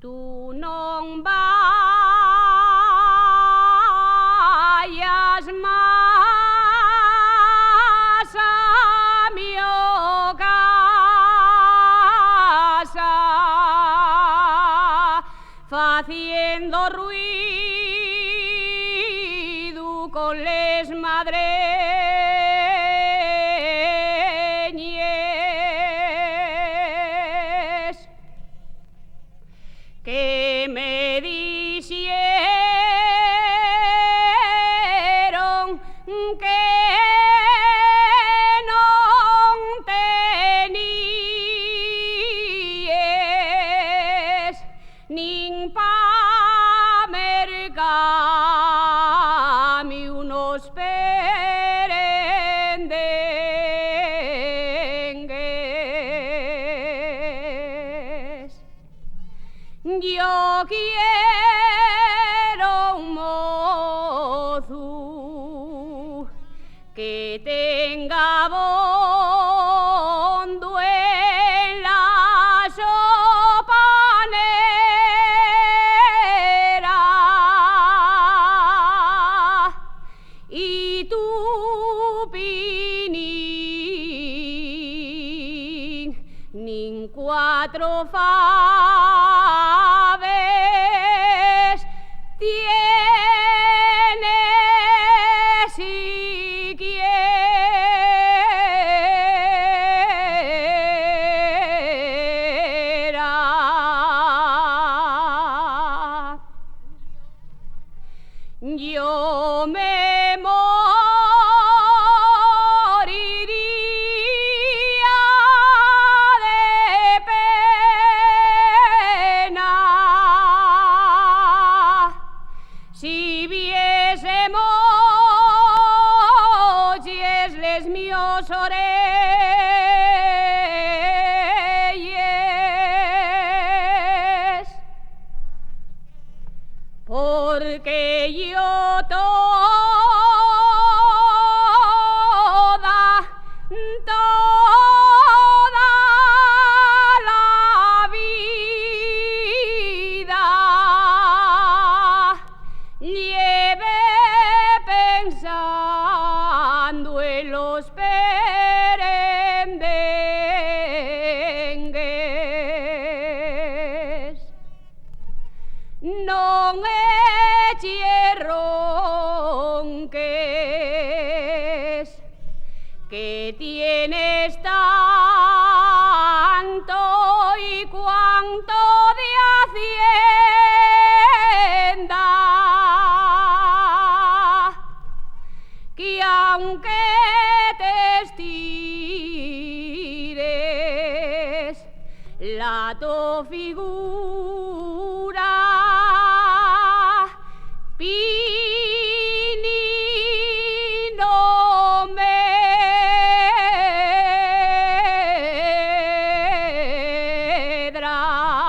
Tú non vayas más a mi casa faciendo ruido con les madreñes que me dixeron que non teníes nin pa mercar-me unos perendengues. Yo quiero un mozo que tenga bondo en la sopanera y tu pinín nin cuatro faves tiene siquiera. Yo me moriría de pena si viésemos les míos orelles, porque yo toda la vida lleve pensando en los perendengues. Non eches ronques, que tienes tanto y cuanto de hacienda, que aunque te estires la tu figura pinino medra.